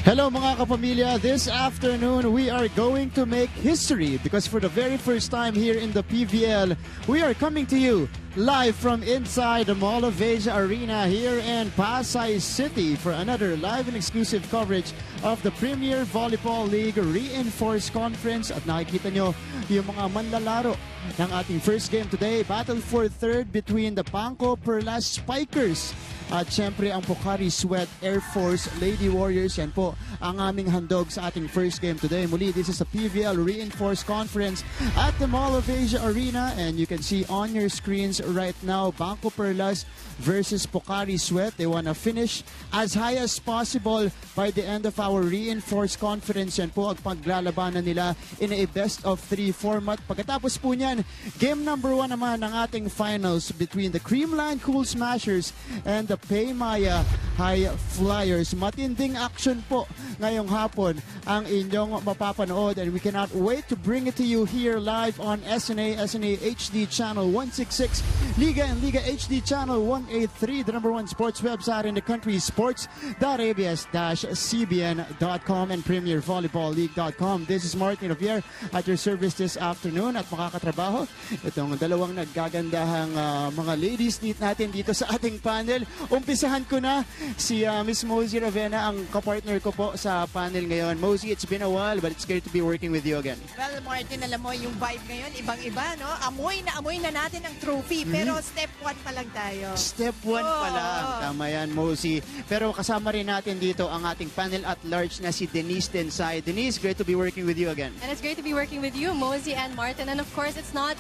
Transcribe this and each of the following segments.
Hello mga kapamilya, this afternoon we are going to make history because for the very first time here in the PVL, we are coming to you live from inside the Mall of Asia Arena here in Pasay City for another live and exclusive coverage of the Premier Volleyball League Reinforced Conference. At nakikita nyo yung mga manlalaro ng ating first game today, battle for third between the BanKo-Perlas Spikers at syempre ang Pocari-AirForce Lady Warriors. Yan po ang aming handog sa ating first game today. Muli, this is a PVL Reinforced Conference at the Mall of Asia Arena, and you can see on your screens right now BanKo-Perlas versus Pocari-Sweat. They want to finish as high as possible by the end of our Reinforced Conference. Yan po ang paglalabanan nila in a best of 3 format. Pagkatapos po niyan, game number 1 naman ng ating finals between the Creamline Cool Smashers and the Paymaya High Flyers. Matinding action po ngayong hapon ang inyong mapapanood, and we cannot wait to bring it to you here live on SNA HD Channel 166, Liga and Liga HD Channel 183, the #1 sports website in the country, sports.abs-CBN.com and PremierVolleyballLeague.com. This is Martin Javier at your service this afternoon, at makakatrabaho itong dalawang naggagandahang mga ladies natin dito sa ating panel. Umpisahan ko na si Miss Mosey Ravena, ang kapartner ko po sa panel ngayon. Mosey, it's been a while but it's great to be working with you again. Well, Martin, alam mo yung vibe ngayon, ibang-iba, no? Amoy na natin ang trophy, pero step 1 pa lang tayo. Step 1 pa lang. Tama yan, Mosey. Pero kasama rin natin dito ang ating panel at large na si Denise Tensay. Denise, great to be working with you again. And it's great to be working with you, Mosey and Martin. And of course, it's a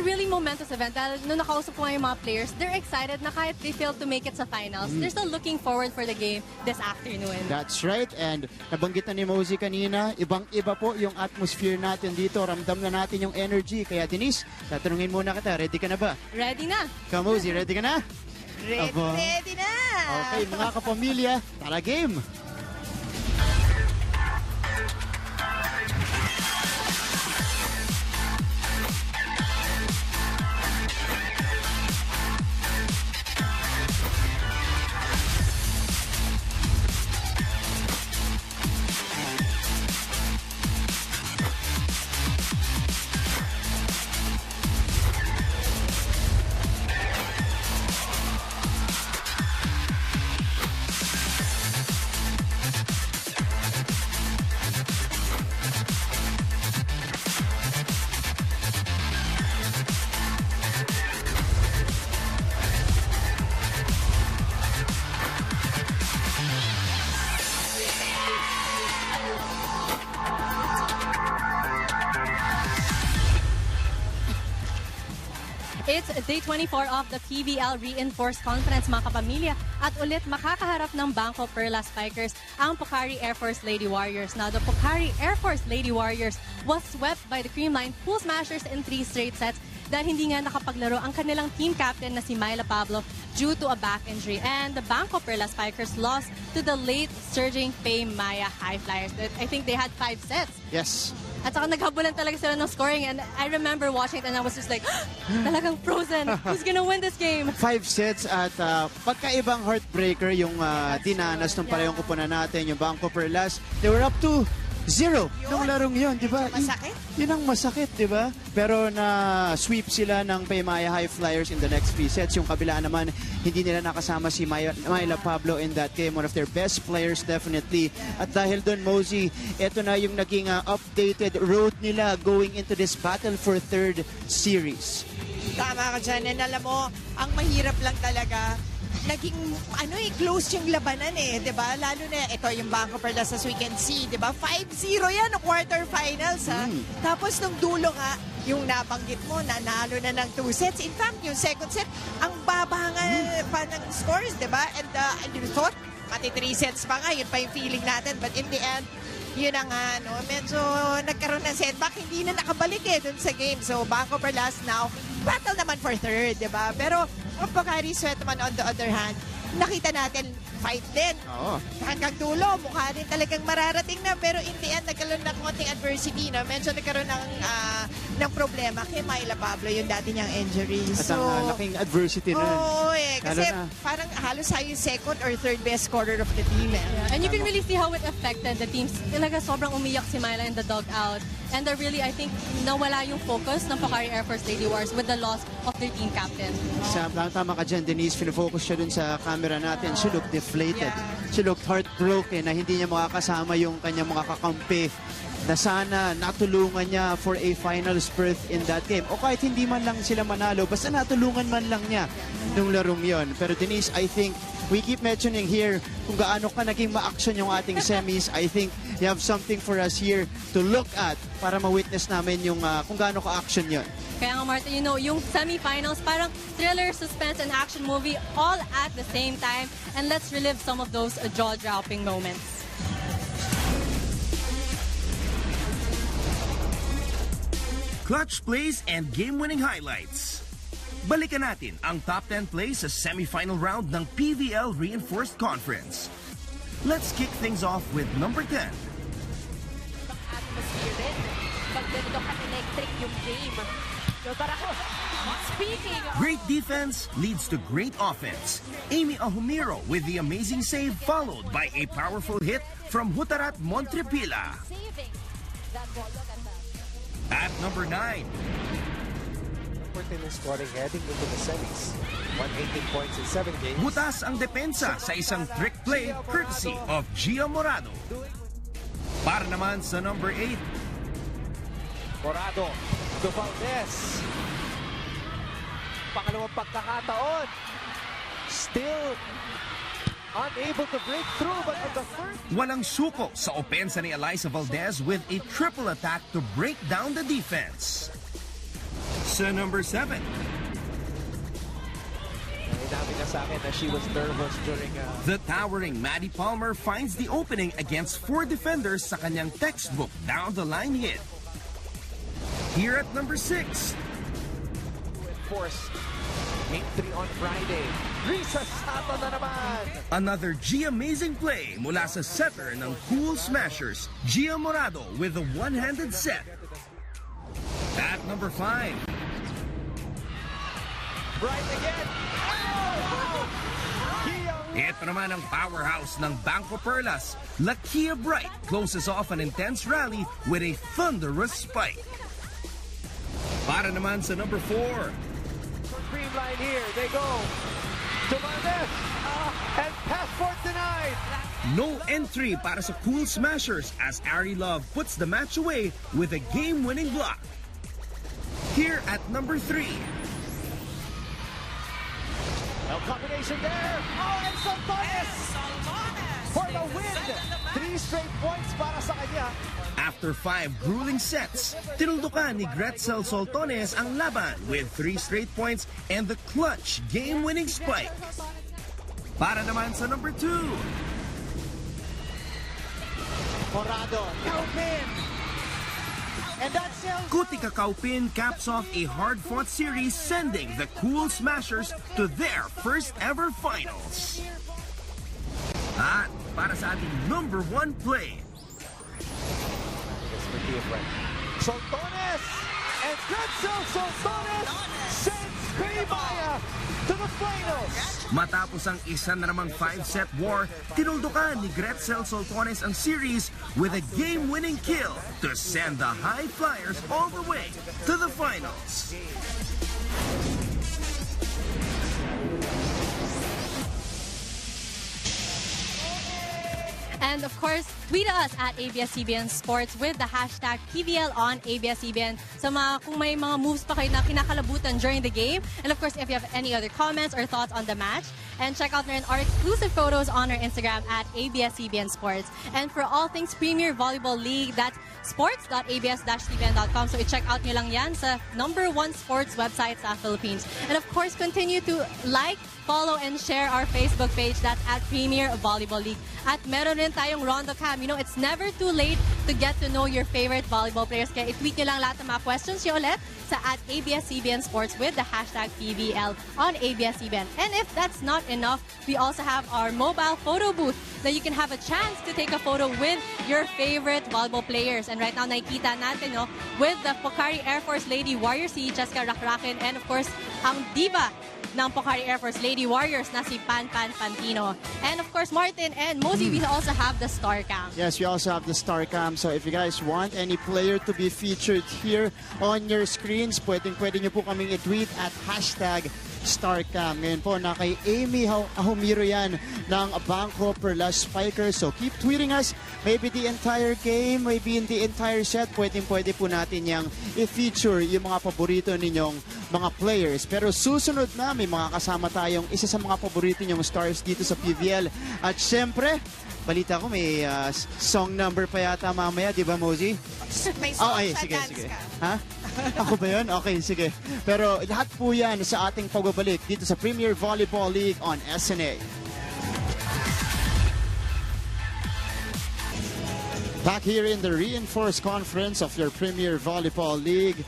really momentous event. Dahil nung nakausap ko nga yung mga players, they're excited na kahit they failed to make it sa finals, they're still looking forward for the game this afternoon. That's right. And nabanggit na ni Mosey kanina, ibang-iba po yung atmosphere natin dito. Ramdam na natin yung energy. Kaya Denise, tatanungin muna kita, ready ka na ba? Ready na. Ka, Mosey, ready ka na? Ready na! Okay, mga kapamilya, tara game! It's day 24 of the PVL Reinforced Conference, mga kapamilya. At ulit makakaharap ng BanKo-Perlas Spikers ang Pocari-AirForce Lady Warriors. Now, the Pocari-AirForce Lady Warriors was swept by the Creamline Cool Smashers in 3 straight sets dahil hindi nga nakapaglaro ang kanilang team captain na si Myla Pablo due to a back injury. And the BanKo-Perlas Spikers lost to the late surging Paymaya High Flyers. I think they had 5 sets. Yes. At saka naghabulan talaga sila ng scoring, and I remember watching it and I was just like, talagang frozen. Who's gonna win this game? 5 sets at pagkaibang heartbreaker yung dinanas nung parehong kupunan natin, yung BanKo-Perlas. They were up to 0 nung larong yun, di ba? Masakit. Yun ang masakit, di ba? Pero na-sweep sila ng Paymaya High Flyers in the next 3 sets. Yung kabila naman, hindi nila nakasama si Myla Pablo in that game. One of their best players, definitely. At dahil doon, Mosey, ito na yung naging updated road nila going into this battle for third series. Tama ka dyan. And alam mo, ang mahirap lang talaga, naging close yung labanan diba? Lalo na ito yung BanKo-Perlas, as we can see, diba? 5-0 yan ng quarterfinals, ha? Tapos nung dulo nga, yung nabanggit mo, nanalo na ng 2 sets. In fact, yung second set, ang baba nga pa ng scores, diba? And you thought, pati 3 sets pa nga, yun pa yung feeling natin. But in the end, yun na nga, no? Medyo nagkaroon ng setback, hindi na nakabalik dun sa game. So, BanKo-Perlas now, battle naman for third, diba? Pero, ang Pocari-Sweat naman, on the other hand, nakita natin fight din. Oo. Hanggang dulo, mukha din talagang mararating na. Pero in the end, nagkaroon ng konting adversity na. Medyo nagkaroon ng problema kay Myla Pablo, yung dati niyang injury. At ang laking adversity na. Oo kasi na, parang halos tayo yung second or third best scorer of the team. Yeah, and you can really see how it affected the teams. Talaga sobrang umiyak si Myla in the dugout. And really, I think, nawala yung focus ng Pocari-AirForce Lady Wars with the loss of their team captain. Tama ka dyan, Denise. Pinofocus siya dun sa camera natin. She looked deflated. Yeah. She looked heartbroken na hindi niya makakasama yung kanyang mga kakampi na sana natulungan niya for a finals berth in that game. O kahit hindi man lang sila manalo, basta natulungan man lang niya nung larong yon. Pero Denise, I think we keep mentioning here kung gaano ka naging ma-action yung ating semis. I think you have something for us here to look at para ma-witness namin yung kung gaano ka-action yon. Kaya nga, Marta, yung semifinals, parang thriller, suspense, and action movie all at the same time. And let's relive some of those jaw-dropping moments. Clutch plays and game-winning highlights. Balikan natin ang top 10 plays sa semifinal round ng PVL Reinforced Conference. Let's kick things off with number 10. Atmosphere din. Pag ganito ka-electric yung game. Speaking of... Great defense leads to great offense. Amy Ahumiro with the amazing save followed by a powerful hit from Hutarat Montrepila. saving that ball. Look at that. At number 9. In scoring heading into the semis. 118 points in 7 games. Butas ang depensa sa isang trick play courtesy of Gia Morado. Para naman sa number 8. Morado to Valdez. Pangalawang pagkakataon. Still unable to break through, but on the first... Walang suko sa opensa ni Eliza Valdez with a triple attack to break down the defense. Sa number 7. Namin na sa akin na she was nervous during... The towering Maddie Palmer finds the opening against 4 defenders sa kanyang textbook down-the-line hit. Here at number 6. Force. Game 3 on Friday. Risa Sato na naman. Another G-amazing play mula sa setter ng Cool Smashers, Gia Morado with a one-handed set. At number 5. Bright again. Ito naman ang powerhouse ng BanKo-Perlas. Lakia Bright closes off an intense rally with a thunderous spike. Para naman sa number 4. Cream line here. They go. To Valdez. And passport denied. No entry para sa Cool Smashers as Ari Love puts the match away with a game-winning block. Here at number 3. No combination there. Oh, and Santones for the win. 3 straight points para sa kanya. After 5 grueling sets, tinuldukan ni Gretzel Soltones ang laban with 3 straight points and the clutch game-winning spike. Para naman sa number 2. Morado, Kaupin. And that's Kuti Kakaupin caps off a hard-fought series, sending the Cool Smashers to their first ever finals. At para sa ating number 1 play. Soltones and Gretzel Soltones sends Kaibaya to the finals. Matapos ang isa na namang 5-set war, tinuldukan ni Gretzel Soltones ang series with a game-winning kill to send the High Flyers all the way to the finals. And of course, tweet us at ABS-CBN Sports with the hashtag PVL on ABS-CBN. So kung may mga moves pa kayo na kinakalabutan during the game. And of course, if you have any other comments or thoughts on the match. And check out our exclusive photos on our Instagram at ABS-CBN Sports. And for all things Premier Volleyball League, that's sports.abs-cbn.com. So i-check out nyo lang yan sa #1 sports website sa Philippines. And of course, continue to like, follow, and share our Facebook page. That's at Premier Volleyball League. At meron rin tayong Rondo Cam. You know, it's never too late to get to know your favorite volleyball players. Kaya i-tweet nyo lang lahat ng mga questions nyo ulit sa @ABS-CBN Sports with the hashtag PVL on ABS-CBN. And if that's not enough, we also have our mobile photo booth that you can have a chance to take a photo with your favorite volleyball players. And right now, nakikita natin with the Pocari-AirForce Lady Warriors, si Jessica Racracin, and of course, ang diva ng Pocari-AirForce Lady Warriors na si Pan Pantino. And of course, Martin and Mosey, we also have the Star Cam. Yes, we also have the Star Cam. So if you guys want any player to be featured here on your screens, pwede nyo po kaming i-tweet at hashtag StarCam. Ngayon po na kay Amy Ahumiro yan ng BanKo-Perlas Spikers. So keep tweeting us. Maybe the entire game, maybe in the entire set, pwede po natin yang i-feature yung mga paborito ninyong mga players. Pero susunod na, may mga kasama tayong isa sa mga paborito nyong stars dito sa PVL. At syempre, balita ko may song number pa yata mamaya, di ba, Mosey? May song sa sige, dance sige. ka. Ha? Ako ba yun? Okay, sige. Pero lahat po yan sa ating pagbabalik dito sa Premier Volleyball League on SNA. Back here in the reinforced conference of your Premier Volleyball League.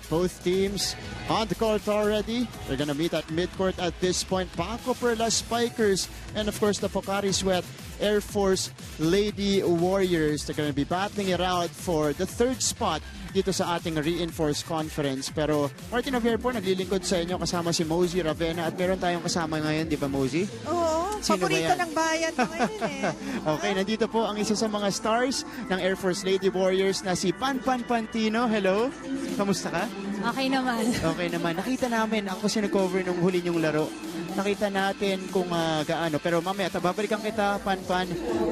Both teams on the court already. They're gonna meet at midcourt at this point. BanKo-Perlas Spikers and of course the Pocari-AirForce Lady Warriors. They're gonna be battling it out for the third spot dito sa ating reinforced conference. Pero Martin Javier po naglilingkod sa inyo kasama si Mosey Ravena at meron tayong kasama ngayon, di ba Mosey? Oo, Sino paborito ba yan? ng bayan mo ngayon eh. Okay, nandito po ang isa sa mga stars ng Air Force Lady Warriors na si Pan Pantino. Hello, kamusta ka? Okay naman. Okay naman. Nakita namin, ako sinacover nung huli niyong laro. Nakita natin kung gaano. Pero mamaya, babalikan kita, Pan.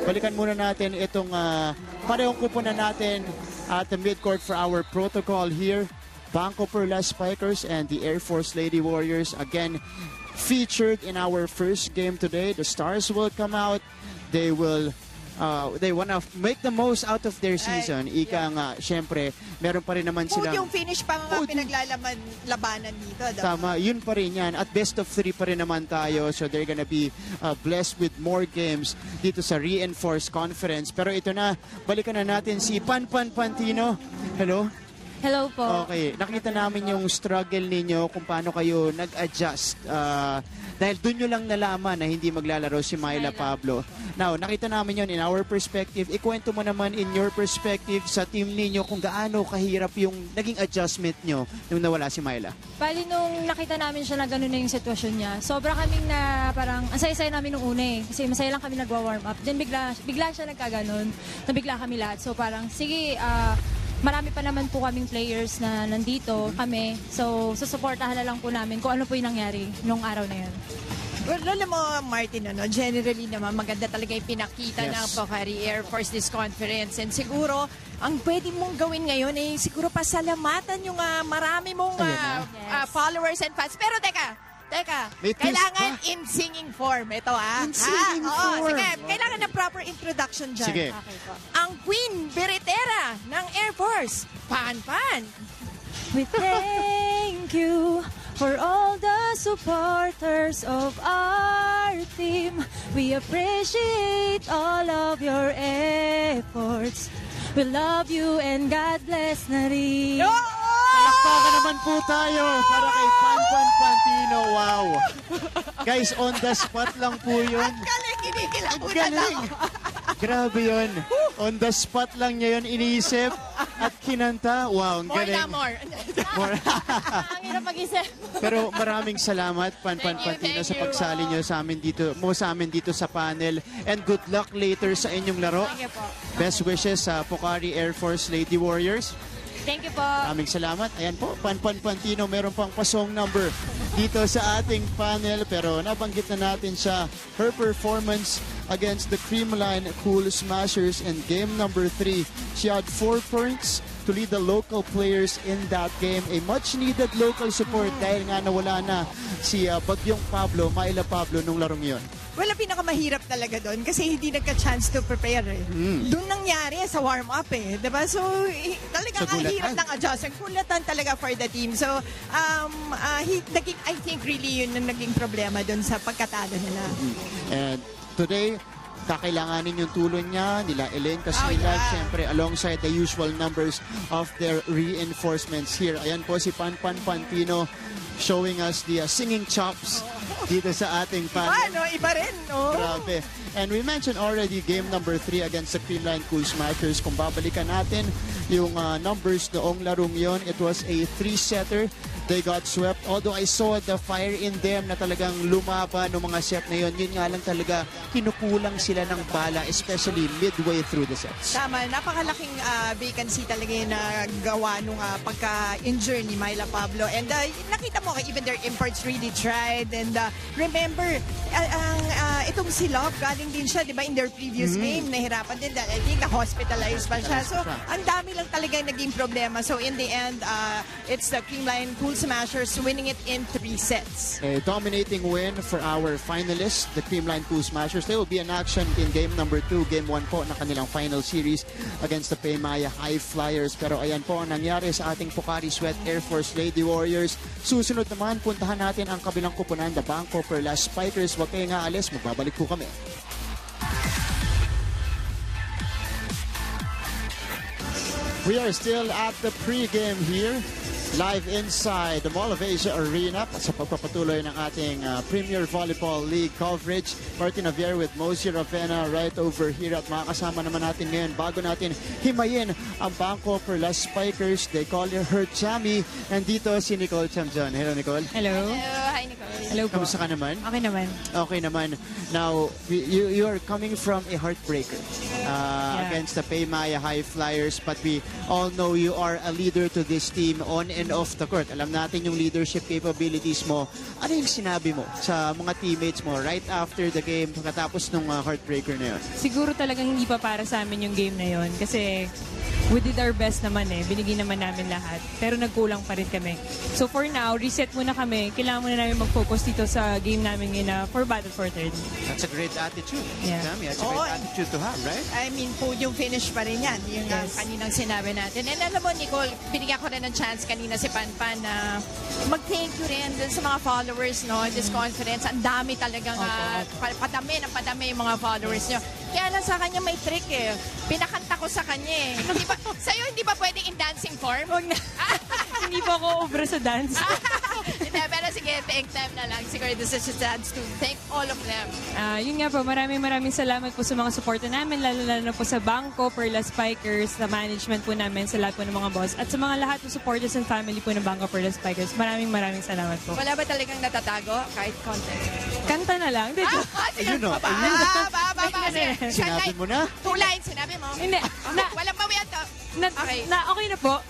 Balikan muna natin itong parehong kupunan natin at the midcourt for our protocol here. BanKo-Perlas Spikers and the Air Force Lady Warriors again featured in our first game today. The stars will come out. They want to make the most out of their season. Ika nga, syempre, meron pa rin naman silang... Yung finish pa nga pinaglalabanan dito. Tama, yun pa rin yan. At best of 3 pa rin naman tayo. So they're gonna be blessed with more games dito sa reinforced conference. Pero ito na, balikan na natin si Pan Pantino. Hello? Hello po. Okay, nakita namin yung struggle ninyo kung paano kayo nag-adjust. Dahil doon nyo lang nalaman na hindi maglalaro si Myla Pablo. Now, nakita namin yun in our perspective. Ikwento mo naman in your perspective sa team ninyo kung gaano kahirap yung naging adjustment nyo nung nawala si Myla. Bali, nung nakita namin siya na gano'n na yung sitwasyon niya, sobra kaming na parang, ang saya-saya namin nung una eh. Kasi masaya lang kami nagwa-warm up. Then bigla siya nagkaganon. Nabigla kami lahat. So parang, sige, marami pa naman po kaming players na nandito kami. So, susuportahan na lang po namin kung ano po yung nangyari nung araw na yun. Well, alam mo, Martin, generally naman maganda talaga yung pinakita ng Pocari-AirForce this conference. And siguro, ang pwede mong gawin ngayon ay siguro pasalamatan yung marami mong followers and fans. Pero teka, kailangan in singing form. Ito In singing form. Sige, kailangan ng proper introduction dyan. Sige. Okay po. Ang Queen Beretera ng Air Force, Pan. We thank you for all the supporters of our team. We appreciate all of your efforts. We love you and God bless na rin. Palakpakan naman po tayo para kay Pan Pantino. Wow. Guys, on the spot lang po yun. Galing, kinikilang ko na Galing. Grabe yun. On the spot lang niya yun iniisip at kinanta. Wow, ang galing. More. Ang hirap mag-isip. Pero maraming salamat, Pan Pantino, sa pagsali niyo sa amin dito sa panel. And good luck later sa inyong laro. Thank you po. Best wishes sa Pocari-AirForce Lady Warriors. Thank you po. Maraming salamat. Ayan po, Pan Pantino, meron pang pasong number dito sa ating panel. Pero nabanggit na natin siya. Her performance against the Creamline Cool Smashers in game number 3. She had 4 points to lead the local players in that game. A much-needed local support dahil nga nawala na si Bagyong Myla Pablo nung larong yon. Well, ang pinakamahirap talaga doon kasi hindi nagka-chance to prepare eh. Doon nangyari sa warm-up eh. Diba? So, talagang ang hirap ng adjustment. Kulatan talaga for the team. So, I think really yun ang naging problema doon sa pagkatalo nila. And today, kakailanganin yung tulong niya, nila Elaine Casilag, siyempre alongside the usual numbers of their reinforcements here. Ayan po si Pan Pantino showing us the singing chops dito sa ating panel. Iba rin, no? Grabe. And we mentioned already game number 3 against the Creamline Cool Smashers. Kung babalikan natin yung numbers noong larong yon, it was a 3-setter. They got swept. Although I saw the fire in them na talagang lumaban ng mga set na yun, yun nga lang talaga kinukulang sila ng bala, especially midway through the sets. Tama, napakalaking vacancy talaga yung nagawa nung pagka-injure ni Myla Pablo. And nakita mo, even their imports really tried. And remember, itong si Love, galing din siya, di ba, in their previous game, nahirapan din. I think na-hospitalized pa siya. So, ang dami lang talaga yung naging problema. So, in the end, it's the Creamline Cool Smashers winning it in 3 sets. A dominating win for our finalists, the Creamline Cool Smashers. They will be in action in game number 2, game 1 po na kanilang final series against the Paymaya High Flyers. Pero ayan po ang nangyari sa ating Pocari-AirForce Lady Warriors. Susunod naman, puntahan natin ang kabilang kupunan, the BanKo-Perlas Spikers. Huwag kayo nga alis, magbabalik po kami. We are still at the pre-game here, live inside the Mall of Asia Arena sa pagpapatuloy ng ating Premier Volleyball League coverage. Martin Javier with Mosey Ravena right over here, at makakasama naman natin ngayon bago natin himayin ang BanKo-Perlas Spikers. They call her Chami. And dito si Nicole Chamjon. Hello, Nicole. Hello. Hi, Nicole. Hello po. Kamusta ka naman? Okay naman. Okay naman. Now, you are coming from a heartbreaker against the Paymaya High Flyers, but we all know you are a leader to this team on and off the court. Alam natin yung leadership capabilities mo. Ano yung sinabi mo sa mga teammates mo right after the game, pagkatapos nung heartbreaker na yun? Siguro talagang hindi pa para sa amin yung game na yun kasi we did our best naman binigay naman namin lahat, pero nagkulang pa rin kami. So for now, reset muna kami. Kailangan muna namin mag-focus dito sa game namin ngayon for Battle for Third. That's a great attitude. Yeah. Tami, that's a great attitude to have, right? I mean, podium finish pa rin yan. Yung kaninang sinabi natin. And alam mo, Nicole, binigyan ko rin ng chance kanina si Panpan na mag-thank you rin dun sa mga followers, no? This confidence. Ang dami talagang padami yung mga followers nyo. Kaya lang sa kanya may trick Pinakanta ko sa kanya Sa'yo hindi ba pwedeng in dancing form? Hindi po ako obra sa dance. Hindi, pero sige, take time na lang. Siguro this is just dance to thank all of them. Yun nga po, maraming salamat po sa mga suporta namin, lalo na po sa BanKo-Perlas Spikers, sa management po namin, sa lahat po ng mga boss, at sa mga lahat ng supporters and family po ng BanKo-Perlas Spikers. Maraming salamat po. Wala ba talagang natatago kahit content? Kanta na lang. Ayun o. Sinabi mo na? 2 lines, sinabi mo? Hindi. Walang bawian to. Okay na po.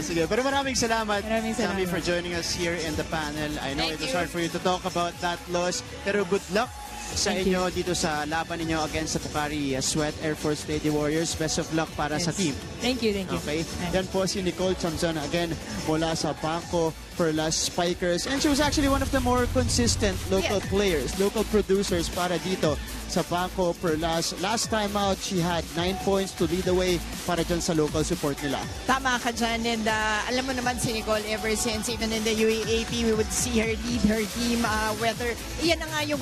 Sige, pero maraming salamat. Maraming salamat. Sammy, for joining us here in the panel. I know it was hard for you to talk about that loss, pero good luck sa inyo dito sa laban ninyo against the Pocari-AirForce Lady Warriors. Best of luck para sa team. Thank you. Okay. Yan po si Nicole Chamzon again mula sa BanKo-Perlas Spikers. And she was actually one of the more consistent local players, local producers para dito sa BanKo-Perlas. Last time out, she had 9 points to lead the way para dyan sa local support nila. Tama ka dyan. And alam mo naman si Nicole, ever since even in the UAAP, we would see her lead her team. Whether, iyan na nga yung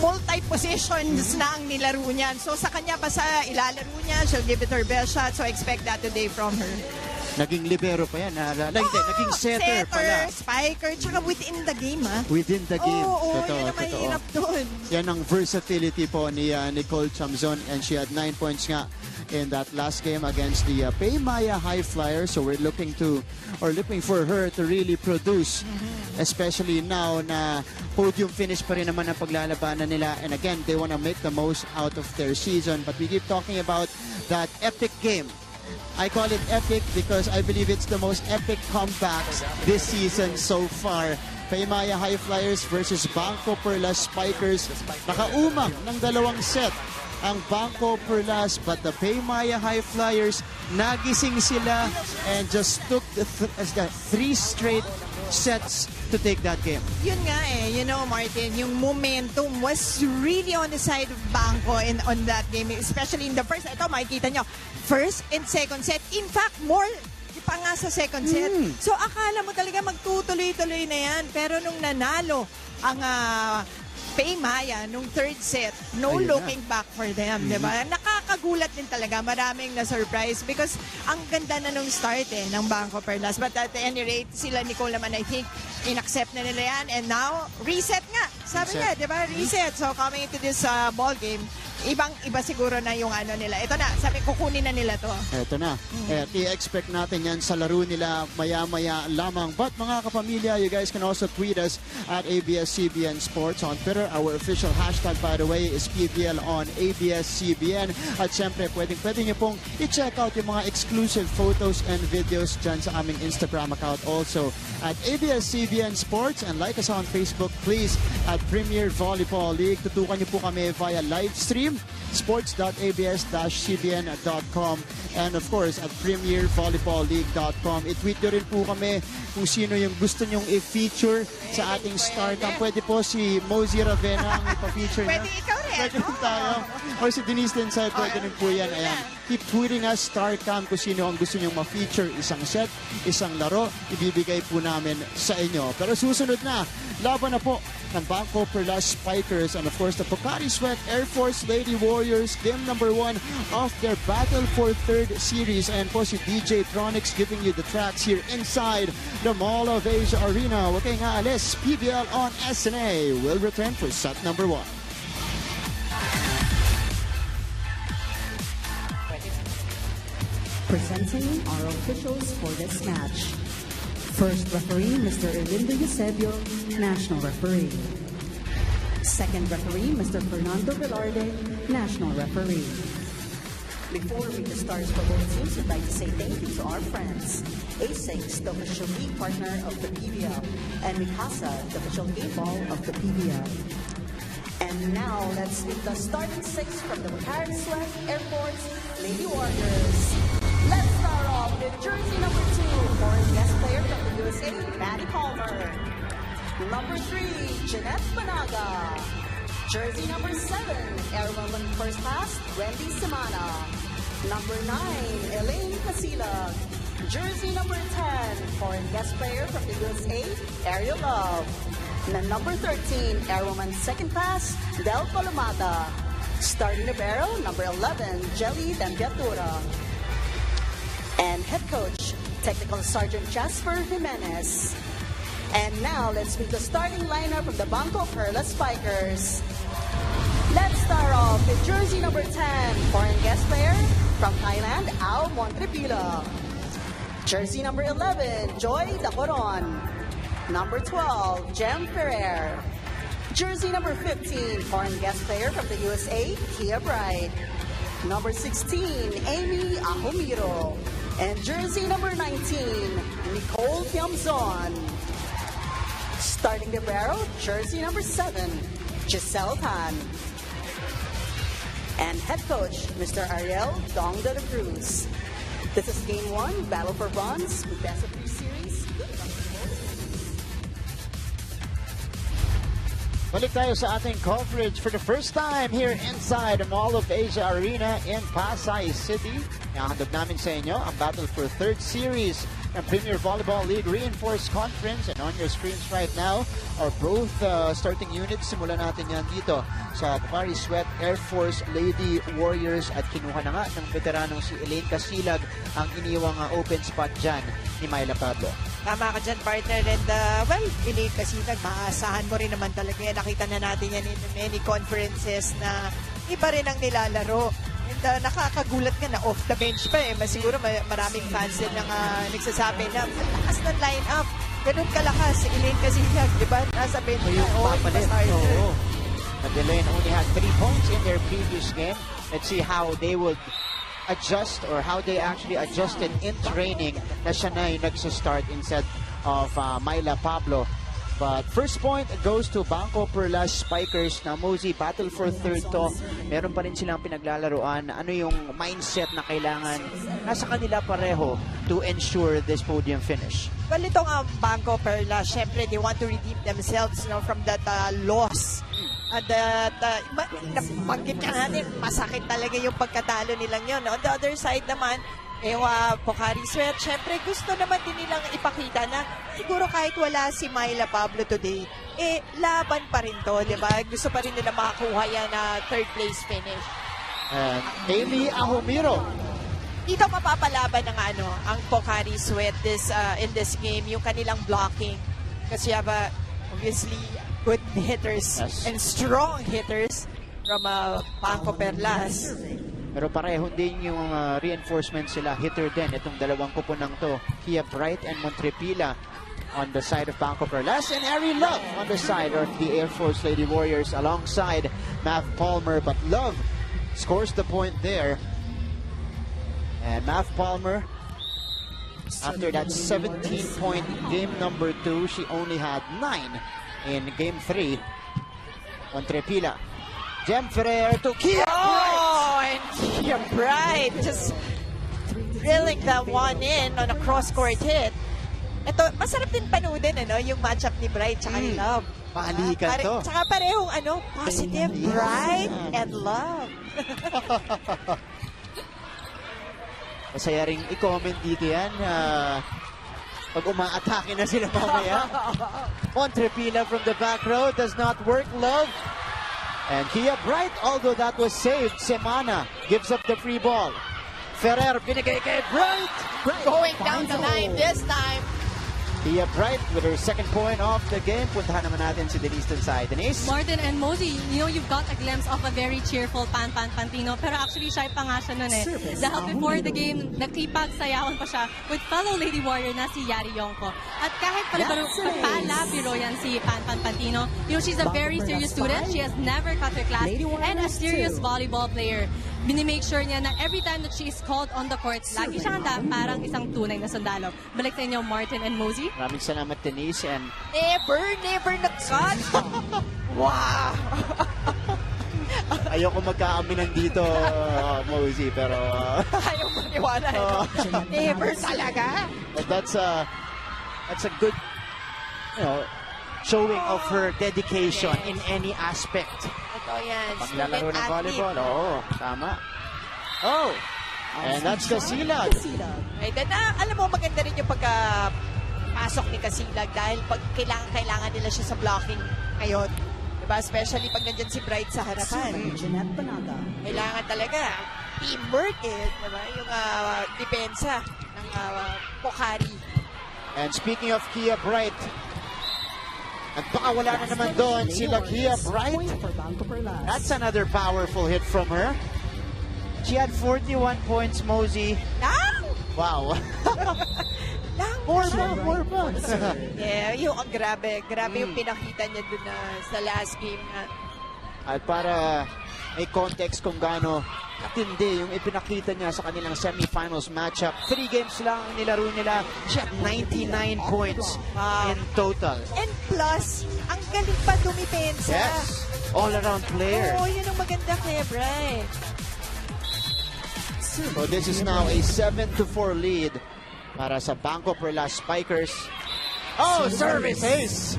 multi-positions na ang nilaro niyan. So sa kanya, basta ilalaro niya, she'll give it her best shot. So expect that today from her. Naging libero pa yan. Naging setter pala. Spiker, tsaka within the game, Within the game. Totoo, yun ang mahirap doon. Yan ang versatility po ni Nicole Chamzon, and she had 9 points nga in that last game against the Paymaya High Flyers. So we're looking for her to really produce, especially now na podium finish pa rin naman ang paglalabanan nila. And again, they want to make the most out of their season. But we keep talking about that epic game. I call it epic because I believe it's the most epic comeback this season so far. Paymaya High Flyers versus BanKo-Perlas Spikers. Nakaumang ng 2 set ang BanKo-Perlas, but the Paymaya High Flyers, nagising sila and just took the 3 straight sets to take that game. Yun nga you know, Martin, yung momentum was really on the side of BanKo on that game, especially in the first. Ito, makikita nyo, first and second set. In fact, more pa nga sa second set. So, akala mo talaga magtutuloy-tuloy na yan. Pero nung nanalo ang Faye Maya, nung third set, no Ayun looking back for them, di ba? Nakakagulat din talaga, maraming na-surprise because ang ganda na nung start ng BanKo-Perlas. But at any rate, sila Nicole naman, I think, in-accept na nila yan. And now, reset nga. Sabi niya, di ba? Reset. So coming into this ball game, ibang-iba siguro na yung ano nila. Ito na, sabi, kukunin na nila to. Ito na. I-expect natin yan sa laro nila maya-maya lamang. But mga kapamilya, you guys can also tweet us at ABS-CBN Sports on Twitter. Our official hashtag, by the way, is PVL on ABS-CBN. At syempre, pwede nyo pong i-check out yung mga exclusive photos and videos dyan sa aming Instagram account also at ABS-CBN Sports. And like us on Facebook, please, at Premier Volleyball League. Tutukan nyo po kami via live stream, sports.abs-cbn.com, and of course at premiervolleyballleague.com. I-tweet nyo rin po kami kung sino yung gusto nyong i-feature sa ating StarCam. Pwede po si Mosey Ravena ang ipa-feature niya. Pwede ikaw rin. Pwede rin tayo. Or si Denise Linsay, pwede rin po yan. Ayan. Keep tweeting us StarCam kung sino ang gusto nyong ma-feature. Isang set, isang laro, ibibigay po namin sa inyo. Pero susunod na, laban na po ng BanKo-Perlas Spikers and of course the Pocari-AirForce Lady Warriors, game number 1 of their Battle for Third series. And po si DJ Tronics giving you the tracks here inside the Mall of Asia Arena. Huwag kayong aalis. PVL on SNA will return for set number 1. Presenting our officials for this match. First referee, Mr. Elindo Eusebio, National Referee. Second referee, Mr. Fernando Velarde, National Referee. Before we get started for both teams, we'd like to say thank you to our friends. A6, the official league partner of the PVL, and Mikasa, the official game ball of the PVL. And now, let's meet the starting 6 from the Pocari-AirForce Lady Warriors. Let's start off with jersey number 2, foreign guest player from the USA, Maddie Palmer. Number 3, Jeanette Banaga. Jersey number 7, Airwoman First Class, Wendy Semana. Number 9, Elaine Casilag. Jersey number 10, foreign guest player from the USA, Ariel Love. And number 13, Airwoman Second Class, Del Colomata. Starting the barrel, number 11, Jelly Dampiatura. And head coach, Technical Sergeant Jasper Jimenez. And now, let's meet the starting lineup from the BanKo-Perlas Spikers. Let's start off with jersey number 10, foreign guest player from Thailand, Ao Montrepila. Jersey number 11, Joy Dacoron. Number 12, Jem Ferrer. Jersey number 15, foreign guest player from the USA, Kia Bride. Number 16, Amy Ahumiro. And jersey number 19, Nicole Tiamzon. Starting the barrel, jersey number 7, Giselle Tan. And head coach, Mr. Ariel Dong de la Cruz. This is game 1, Battle for Bronze, with best of 3 series. Balik tayo sa ating coverage for the first time here inside the Mall of Asia Arena in Pasay City. Ihahandog namin sa inyo ang Battle for Third Series ng Premier Volleyball League Reinforced Conference. And on your screens right now are both starting units. Simulan natin yan dito sa Pocari-AirForce Lady Warriors. At kinuha na nga ng veteranong si Elaine Casilag ang iniwang open spot dyan ni Myla Pablo. Tama ka dyan, partner. And, well, Elaine Casilag, maasahan mo rin naman talaga yan. Nakita na natin yan in many conferences na iba rin ang nilalaro. And nakakagulat nga na off the bench pa eh. Siguro maraming fans din na nagsasabi na lakas ng line-up. Ganun kalakas si Elaine Casilag, di ba? Nasa bench na. But Elaine only had 3 points in their previous game. Let's see how they would adjust or how they actually adjusted in training na siya na yung nagsistart instead of Myla Pablo. But first point goes to BanKo-Perlas Spikers na Mosey, battle for third to. Meron pa rin silang pinaglalaroan. Ano yung mindset na kailangan nasa kanila pareho to ensure this podium finish? Well, itong BanKo-Perlas, syempre, they want to redeem themselves from that loss. At nabanggit ka natin, masakit talaga yung pagkatalo nilang yun. On the other side naman, Pocari Sweat, syempre gusto naman din nilang ipakita na siguro kahit wala si Myla Pablo today, laban pa rin to, di ba? Gusto pa rin nila makakuha yan na third place finish. And Hailey Ahumiro. Dito mapapalaban ng ang Pocari Sweat in this game, yung kanilang blocking. Kasi you have obviously good hitters and strong hitters from BanKo-Perlas. Pero pareho din yung reinforcement sila. Hitter din itong dalawang kupunang to. Kia Bright and Montrepila on the side of BanKo-Perlas, and Ari Love on the side of the Air Force Lady Warriors alongside Mav Palmer. But Love scores the point there. And Mav Palmer, after that 17-point game number 2, she only had 9 in game 3. Montrepila. Jem Ferrer to Kia Bright. And Kia Bright just drilling that one in on a cross-court hit. Ito, masarap din panoodin, yung matchup ni Bright tsaka ni Love. Balikan to. Tsaka parehong, positive, Bright and Love. Masaya ring i-comment dito yan. Pag uma-atake na sila mamaya. Montrepila from the back row does not work. Love. And Kia Bright, although that was saved, Semana gives up the free ball. Ferrer, binigay kay Bright. Going down the line this time. Kia Bright with her second point of the game. Puntahan naman natin si Denise dun side. Denise? Martin and Mosey, you've got a glimpse of a very cheerful Pantino. Pero actually, shy pa nga siya nun eh. Dahil before the game, nakipagsayawan pa siya with fellow Lady Warrior na si Yari Yonko. At kahit palabiro yan si Pantino, she's a very serious student. She has never cut her class. And a serious volleyball player. Binimake sure niya na every time that she is called on the court, lagi siyang parang isang tunay na sundalo. Balik sa inyo, Martin and Mosey. Maraming salamat, Denise. And Never nag-cut. Wow! ayoko magkaaminan dito, Mosey, pero Ayaw maniwala. Never talaga. but that's a good, showing of her dedication in any aspect. Ito yan. Paglalaro ng student volleyball. athlete. Oo, tama. Oh, and that's Casilag. Ay, alam mo, maganda rin yung pagka-pasok ni Casilag dahil pag kailangan nila siya sa blocking ngayon. Diba? Especially pag nandyan si Bright sa harapan. Kailangan talaga. Teamwork diba? Yung depensa ng Pocari. And speaking of Kia Bright, at baka wala na naman doon sila Kia Bright. That's another powerful hit from her. She had 41 points, Mosey. Lang! Wow. Lang! More points. Yeah, yung grabe yung pinakita niya dun sa last game na. At para may context kung gaano katindi yung ipinakita niya sa kanilang semifinals matchup. 3 games lang ang nilaro nila. She had 99 points in total. And plus, ang galing pa dumipensa. Yes. All-around player. Oo, yun ang maganda kay Bright. So this is now a 7-4 lead para sa BanKo-Perlas Spikers. Oh, service ace!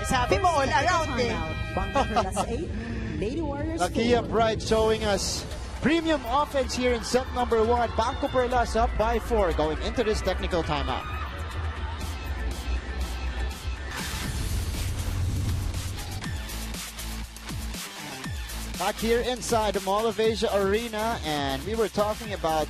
Sabi mo all around BanKo-Perlas 8, Lady Warriors 4. Kia Bright showing us premium offense here in set number 1. BanKo-Perlas up by 4 going into this technical timeout. Back here inside the Mall of Asia Arena, and we were talking about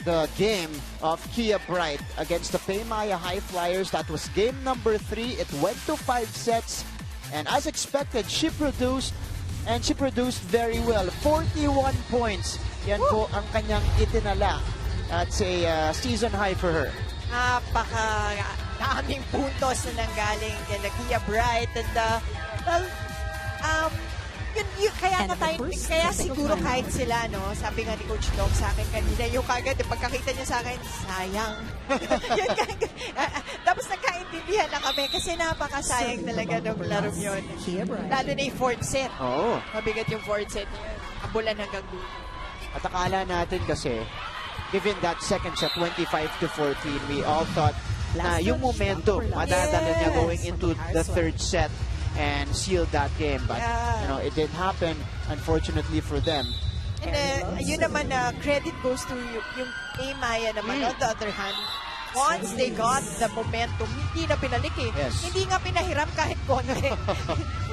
the game of Kia Bright against the Paymaya High Flyers. That was game number 3. It went to 5 sets, and as expected, she produced very well. 41 points. Yan po ang kanyang itinala. That's a season high for her. Napaka-daming puntos na nanggaling kay Kia Bright. And kaya siguro kahit sila, sabi nga ni Coach Dong sa akin kanina, yung kagad, pagkakita niya sa akin, sayang. Tapos nagkaintindihan na kami kasi napakasayang talaga ng laro yun. Lalo na yung fourth set. Oo. Mabigat yung fourth set niya. Ambulan hanggang dulo. At akala natin kasi, given that second set, 25-14, we all thought na yung momentum, madadala niya going into the third set and sealed that game. But, it didn't happen, unfortunately for them. And yun naman, credit goes to yung Paymaya naman. On the other hand, once they got the momentum, hindi na pinalik eh. Yes. Hindi nga pinahiram kahit kono eh.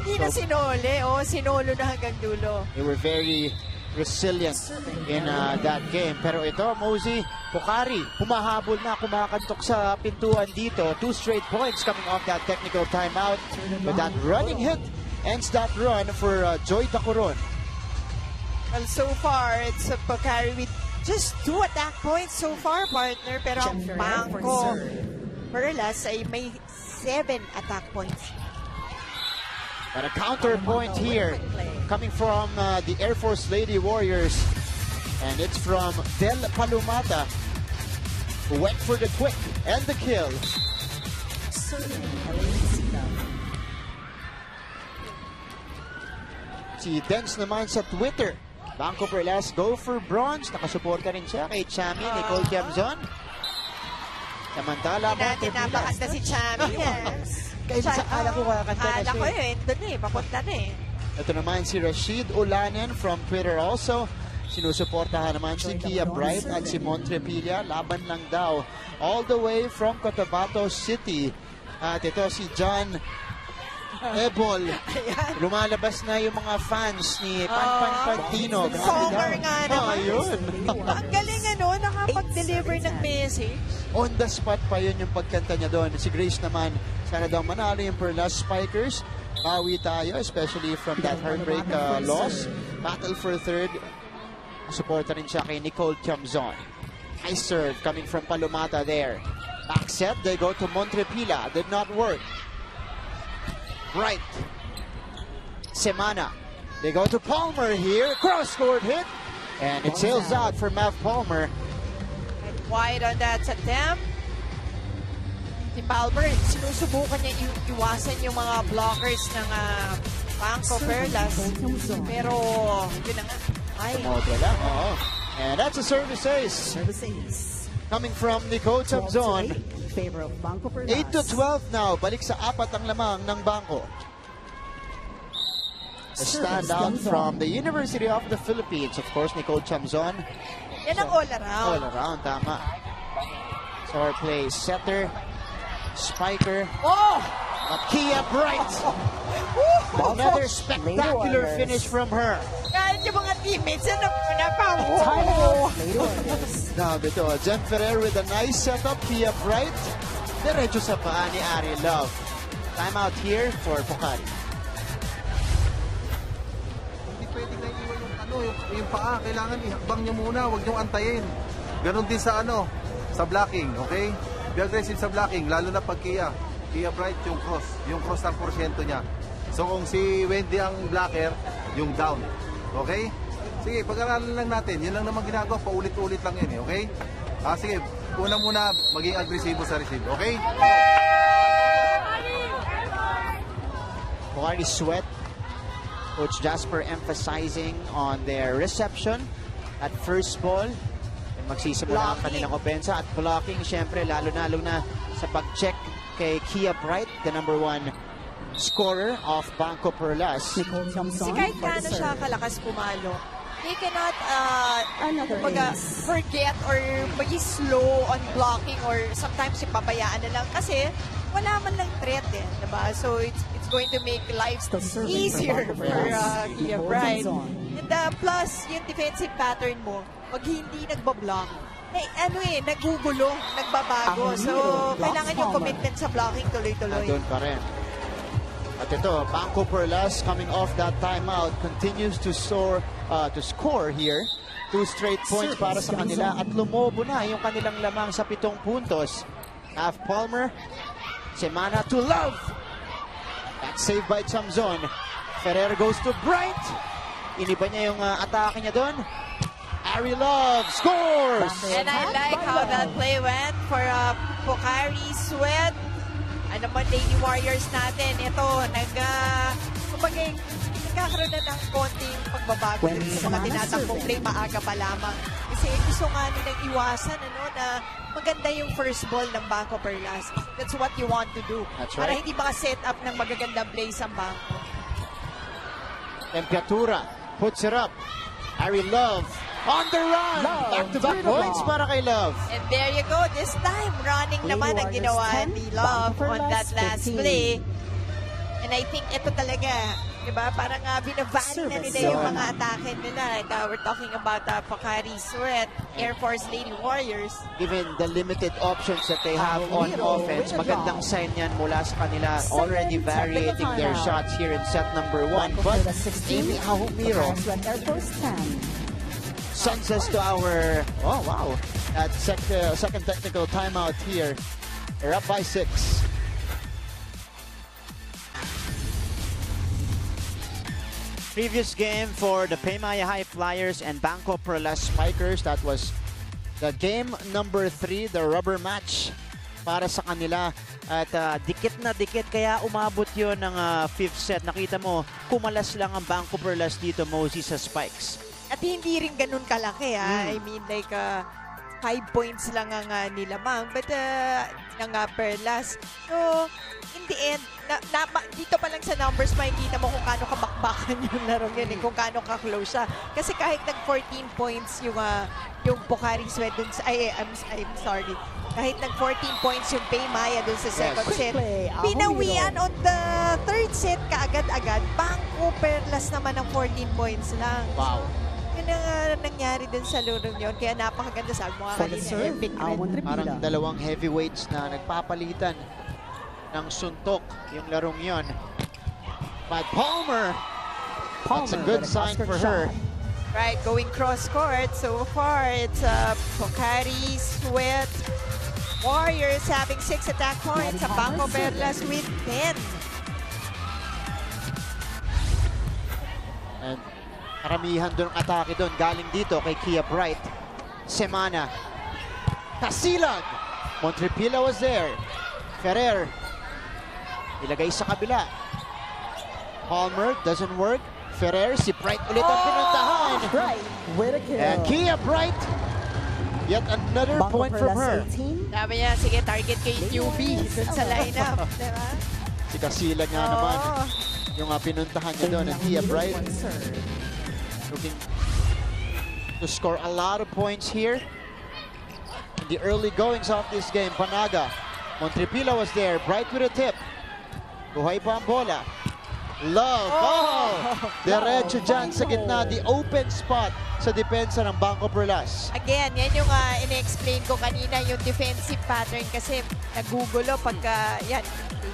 Hindi na sinole. Sinolo na hanggang dulo. They were very resilient in that game. Pero ito, Mosey, Pocari, humahabol na, kumakantok sa pintuan dito. 2 straight points coming off that technical timeout. With that running hit, ends that run for Joy Tacoron. Well, so far, it's Pocari with just 2 attack points so far, partner. Pero ang BanKo-Perlas ay may 7 attack points. But a counterpoint here coming from the Air Force Lady Warriors. And it's from Del Palumata, who went for the quick and the kill. Si Dens naman sa Twitter. BanKo-Perlas go for bronze. Nakasuporta rin siya kay Chami, Nicole Tiamzon. Samantala, Napakanta si Chami. Kaya sa ala ko kakanta na Ala ko siya. doon papunta na Ito naman si Rashid Ulanen from Twitter also. Sinusuportahan naman si Kia Bright at si Montrepilla. Laban lang daw. All the way from Cotabato City. At ito si John Ebol. Lumalabas na yung mga fans ni Panpan Pantino. Songer nga naman. Ayun. Ang galing nakapag-deliver ng message. On the spot pa yun yung pagkanta niya doon. Si Grace naman, sana daw manalo yung Perlas Spikers. Bawi tayo, especially from that heartbreak loss. Battle for third. Supporta rin siya kay Nicole Tiamzon. Nice serve coming from Palumata there. Back set, they go to Montrepilla. Did not work. Right. Semana. They go to Palmer here. Cross-court hit. And it sails out for Mav Palmer. And wide on that attempt. Si Palmer, sinusubukan niya iwasan yung mga blockers ng BanKo-Perlas. Pero, yun na nga. Ay. Lang. And that's a service ace. Coming from Nicole Tiamzon. 8-12 now. Balik sa 4 ang lamang ng BanKo. A standout from the University of the Philippines. Of course, Nicole Tiamzon. Yan ang all-around. All-around, tama. So our play, setter, spiker, Kia Bright. Another spectacular finish from her. Kahit yung mga teammates na Grabe to. Jen Ferrer with a nice setup. Kia Bright. Diretso sa paa ni Ari Love. Time out here for Pocari. Hindi pwedeng naiiwan yung paa. Kailangan ihakbang niya muna. Huwag niyong antayin. Ganon din sa sa blocking. Okay? Be aggressive sa blocking. Lalo na pag Kia Bright yung cross. Yung cross ang porsyento niya. So kung si Wendy ang blocker, yung down. Okay? Sige, pag-aralan lang natin. Yun lang naman ginagawa. Paulit-ulit lang yun. Okay? Sige, una muna maging agresibo sa receive. Okay? Pocari Sweat. Coach Jasper emphasizing on their reception at first ball. And magsisimula ang kanilang opensa at blocking. Siyempre, lalo na sa pag-check kay Kia Bright, the number 1 scorer of BanKo-Perlas. Kasi kahit gaano siya kalakas pumalo, they cannot forget or maging slow on blocking or sometimes ipabayaan na lang kasi wala man lang threat diba? So it's going to make life easier for Kia Bright. And plus, yung defensive pattern mo, wag hindi nagbablock. Nagugulo, nagbabago. So, kailangan yung commitment sa blocking tuloy-tuloy. Doon pa rin. At ito, BanKo-Perlas coming off that timeout continues to score here. 2 straight points para sa kanila at lumobo na yung kanilang lamang sa 7 puntos. Half Palmer, Semana to Love. That's saved by Tiamzon. Ferrer goes to Bright. Iniba niya yung atake niya doon. Ari Love scores! And I like how that play went for Pocari Sweat. Ano man, Lady Warriors natin. Ito, nagkakaroon na ng konting pagbabago sa mga tinatakbong play maaga pa lamang. Kasi gusto nga nilang iwasan na maganda yung first ball ng BanKo-Perlas. That's what you want to do. That's Para right. hindi maka-set up ng magagandang plays ang BanKo. Temperatura puts it up. Ari Love On the run! Back-to-back points para kay Love. And there you go. This time, running naman ang ginawa ni Love on that last play. And I think ito talaga, di ba? Parang binabali na nila yung mga atake nila. We're talking about Pocari Sweat, Air Force Lady Warriors. Given the limited options that they have on offense, magandang sign yan mula sa kanila. Already variating their shots here in set number 1. But Amy Ahumiro sends us to our, oh wow, that second technical timeout here. They're up by 6. Previous game for the Paymaya High Flyers and BanKo-Perlas Spikers. That was the game number 3, the rubber match para sa kanila. At dikit na dikit, kaya umabot yun ng 5th set. Nakita mo, kumalas lang ang BanKo-Perlas dito, Mosey, sa spikes. At hindi rin ganun kalaki, I mean, like, 5 points lang ang nilamang. But, ng Perlas. So, in the end, dito pa lang sa numbers, makikita mo kung kaano kabakbakan yung laro yun, kung kaano ka-close siya. Kasi kahit nag-14 points yung Pocari Sweat dun sa, I'm sorry, kahit nag-14 points yung Paymaya dun sa second set, pinawian on the third set kaagad-agad. BanKo-Perlas naman ng 14 points lang. Wow. Yun ang nangyari din sa laro yun. Kaya napakaganda, sabi mo nga kanina, epic rin. Parang dalawang heavyweights na nagpapalitan ng suntok yung larong yon. But Palmer, that's a good sign for her. Right, going cross-court. So far, it's Pocari Sweat Warriors having 6 attack points. Sa BanKo-Perlas with 10. And karamihan doon atake doon galing dito kay Kia Bright. Semana. Kasilag. Montrepilla was there. Ferrer. Ilagay sa kabila. Palmer doesn't work. Ferrer, si Bright ulit ang pinuntahan. And Kia Bright, yet another point from her. Sabi niya, sige, target kay QB dun sa lineup. Diba? Si Kasilag nga naman. Yung pinuntahan niya doon. And Kia Bright looking to score a lot of points here. In the early goings of this game, Panaga. Montrepilla was there. Bright with a tip. Buhay pa ang bola. Love. Oh! Diretso dyan sa gitna. The open spot sa depensa ng BanKo-Perlas. Again, yan yung in-explain ko kanina, yung defensive pattern kasi nagugulo pagka, yan,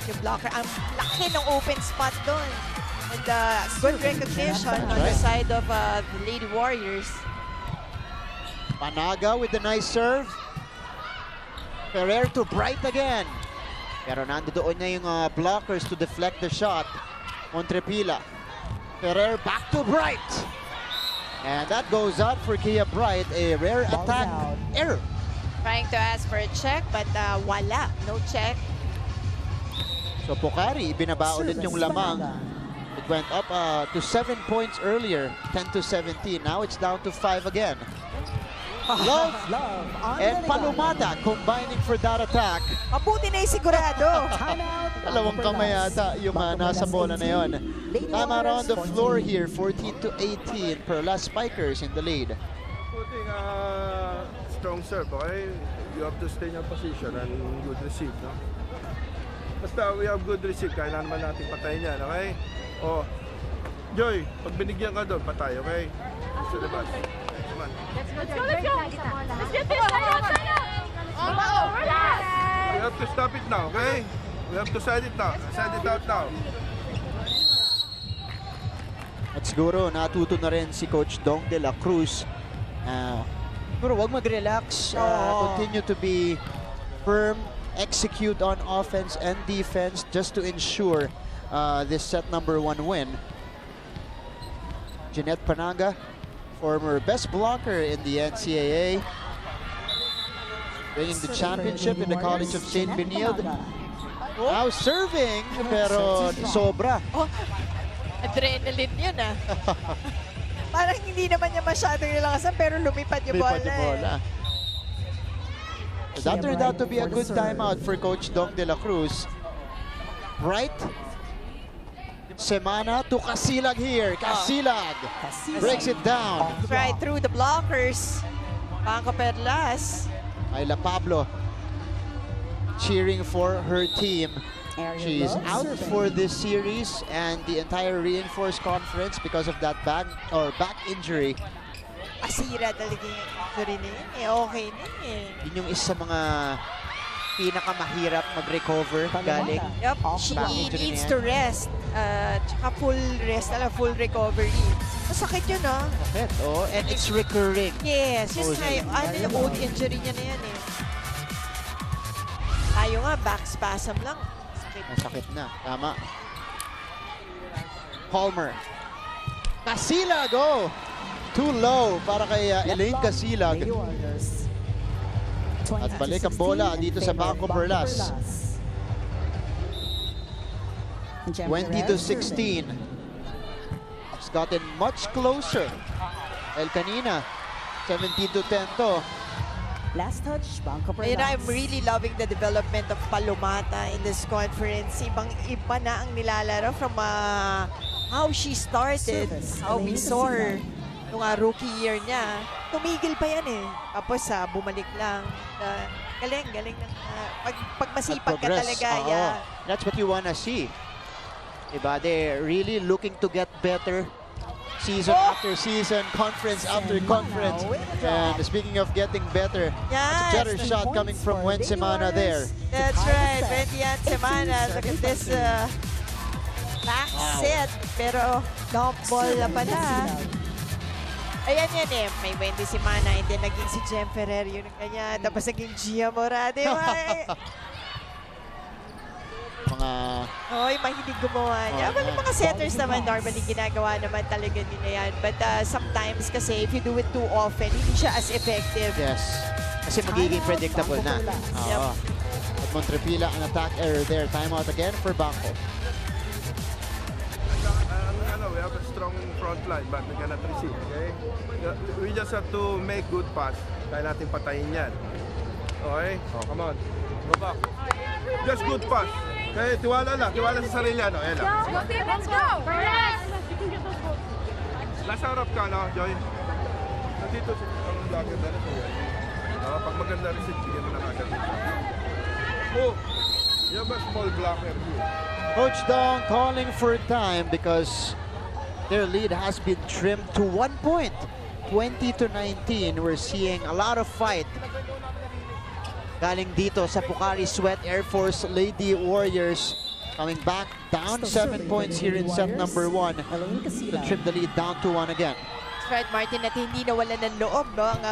yung blocker. Ang laki ng open spot doon. And good recognition on the side of the Lady Warriors. Panaga with the nice serve. Ferrer to Bright again. Pero nandoon na yung blockers to deflect the shot. Montrepilla. Ferrer back to Bright. And that goes out for Kia Bright. A rare attack error. Trying to ask for a check, but wala. No check. So Pocari, binaba ulit yung lamang. It went up to 7 points earlier. 10 to 17. Now it's down to 5 again. Love and Palomada combining for that attack. Mabuti na yung sigurado. Dalawang kamay ata yung nasa bola na yun. Time out on the floor here, 14 to 18. Perlas Spikers in the lead. Putting strong serve, okay? You have to stay in your position and good receive, no? Basta we have good receive, kaya naman natin patayin yan, okay? Oh, Joy, pag binigyan ka doon, patay, okay? Gusto diba? Let's go. Let's get this. We have to stop it now, okay? We have to side it now. Side it out now. At siguro natuto na rin si Coach Dong de la Cruz. Pero wag mag-relax. Continue to be firm. Execute on offense and defense just to ensure this set number 1 win. Jeanette Panaga, former best blocker in the NCAA, winning the championship in the College of St. Benilde. Now serving, pero sobra. Adrenaline yun Parang hindi naman niya masyadong nilakasan, pero lumipad yung bola. So that turned out to be a good timeout for Coach Dong de la Cruz. Bright, Semana to Casilag here. Casilag breaks it down. Right through the blockers. BanKo-Perlas. Ayla Pablo cheering for her team. She's out for this series and the entire Reinforced Conference because of that back injury. Asira talaga yung injury na yun. Okay na eh. Yun yung isa sa mga pinakamahirap mag-recover galing. Yep, she needs to rest. Tsaka full rest, full recovery. Masakit yun, ah. Sakit, oh. And it's recurring. Yes, just like, yung old injury niya na yan eh. Tayo nga, back spasm lang. Masakit na, tama. Palmer. Casilag, oh! Too low para kay Elaine Casilag. At balik ang bola dito sa BanKo-Perlas. 20-16. It's gotten much closer. El kanina, 17-10 to. Last touch, BanKo-Perlas. And I'm really loving the development of Palomata in this conference. Ibang-iba na ang nilalaro from how she started, how we saw her nung rookie year niya. Tumigil pa yan eh. Tapos bumalik lang. Galing ng pag masipag ka talaga. Yeah. That's what you wanna see. Diba? They're really looking to get better season after season, conference after conference. And speaking of getting better, yes, a better shot coming from Wen Semana there. That's right, Wendy Semana. Look at this back set. Pero dump ball na pala. Ayan yan eh, may Wendy Semana, and then naging si Jem Ferrer, yun ang kanya. Tapos naging Gia Morade. Oy, mahilig gumawa niya. Well, mga setters naman normally ginagawa naman talaga nila yan. But sometimes kasi if you do it too often, hindi siya as effective. Yes. Kasi magiging predictable na. Yep. At Montrepila, an attack error there. Timeout again for BanKo. We have a strong front line but we cannot receive, okay? We just have to make good pass. Kaya natin patayin yan. Okay? Oh, come on. Go back. Just good pass. Okay, tiwala lang. Tiwala sa sarili. Ano? Ayan lang. Let's go! Nasa harap ka, no, Joy? Nandito ang vlogger na ito. Pag maganda receive, bigyan mo na agad. Oh! You have a small blocker here. Coach Dong calling for time because their lead has been trimmed to 1 point. 20-19. We're seeing a lot of fight. Galing dito sa Pocari-AirForce Lady Warriors. Coming back down 7 points here in set number 1. To trim the lead down to 1 again. That's right, Martin, at hindi nawala ng loob, no, ang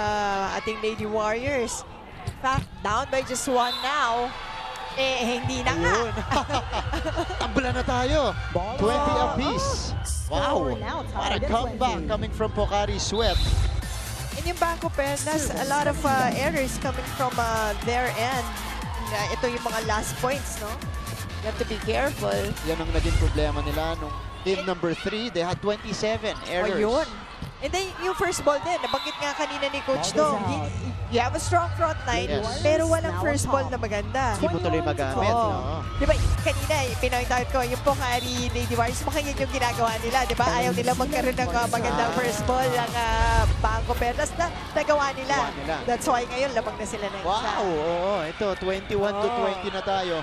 ating Lady Warriors. In fact, down by just 1 now. Hindi na nga. Tambla na tayo. 20 apiece. Wow. What a comeback coming from Pocari-Sweat. And yung BanKo-Perlas, a lot of errors coming from their end. Ito yung mga last points, no? You have to be careful. Yan ang naging problema nila nung game number 3. They had 27 errors. Ayun. And then yung first ball din, nabanggit nga kanina ni Coach Dong. You have a strong front line, pero walang first ball na maganda. Hindi mo tuloy magamit. No? Diba, kanina, pinakita ko, yung Pocari Lady Warriors, baka yan yung ginagawa nila. Diba, ayaw nila magkaroon ng magandang first ball ng BanKo-Perlas na nagawa nila. That's why ngayon, labang na sila ng isa. Wow, oo. Ito, 21-20 na tayo.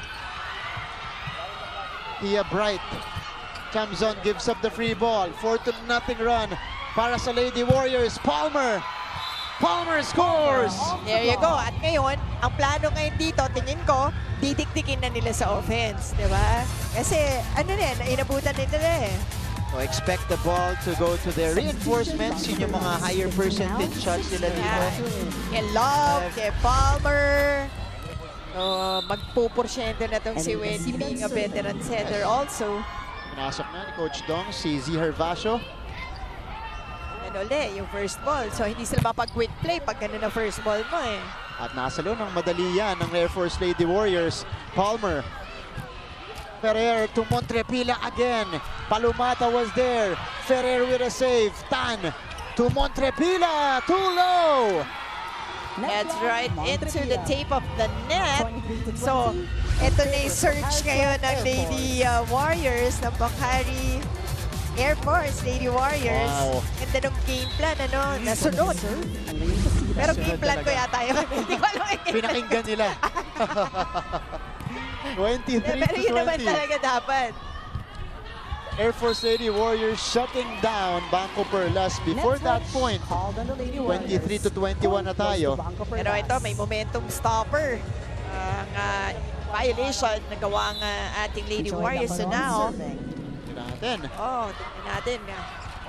Tia Bright. Chamzon gives up the free ball. 4-0 run para sa Lady Warriors. Palmer scores! There you go. At ngayon, ang plano ngayon dito, tingin ko, didikdikin na nila sa offense, di ba? Kasi, inabutan nila eh. So expect the ball to go to their reinforcements. Yun yung mga higher percentage shots nila dito. Kay Love, kay Palmer. Magpuporsyento na itong si Wendy, being a veteran setter also. Pinasok na ni Coach Dong, si Z Hervasio. Yung first ball. So, hindi sila mapag-quick play pag ganun na first ball mo eh. At nasa loob ng madali yan ng Air Force Lady Warriors. Palmer. Ferrer to Montrepila again. Palomata was there. Ferrer with a save. Tan to Montrepila. Too low. That's right, into the tape of the net. So, Ito na yung search ngayon ng Lady Warriors ng Pocari-AirForce Lady Warriors. Wow. Ganda ng game plan, ano, nasunod. Pero game plan ko yata yun. Hindi ko alam. Pinakinggan nila. 23 Pero to yun naman 20. talaga dapat. Air Force Lady Warriors shutting down BanKo-Perlas. Before that point, 23 to 21 na tayo. Pero ito, may momentum stopper. Ang violation na gawa ng ating Lady Warriors. So now, Tignan natin. tignan natin.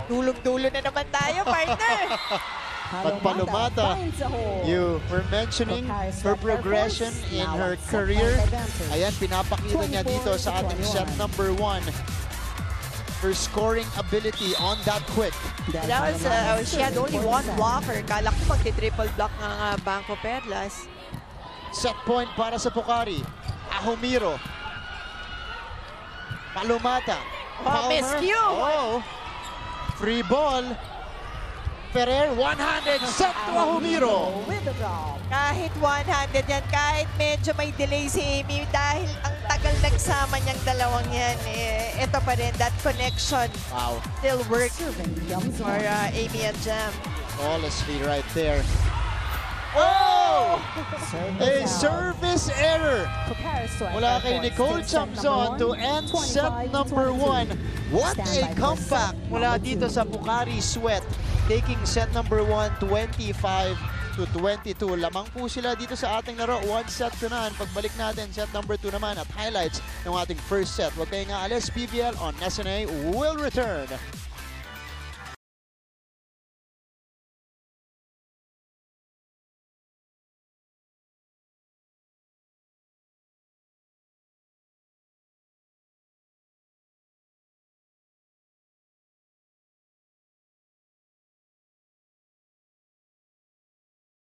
Dulong-dulo na naman tayo, partner. But Palomata, you were mentioning her progression in her career. Ayan, pinapakita niya dito sa ating set number 1. Her scoring ability on that quick. That was, she had only one blocker. Kala ko magti-triple block ng BanKo-Perlas. Set point para sa Pocari. Ahumiro. Palomata. Miscue! Oh. Free ball. Ferrer, one-handed set to Ahumiro. Kahit one-handed yan, kahit medyo may delay si Amy, dahil ang tagal nagsama niyang dalawang yan, ito pa rin, that connection still works for Amy and Jam. Flawlessly right there. Oh! A service error mula kay Nicole Chamson to end set number 1. What a comeback mula dito sa Pocari Sweat. Taking set number 1, 25 to 22. Lamang po sila dito sa ating laro. 1 set to none. Pagbalik natin, set number 2 naman at highlights ng ating first set. Huwag kayong aalis. PVL on SNA will return.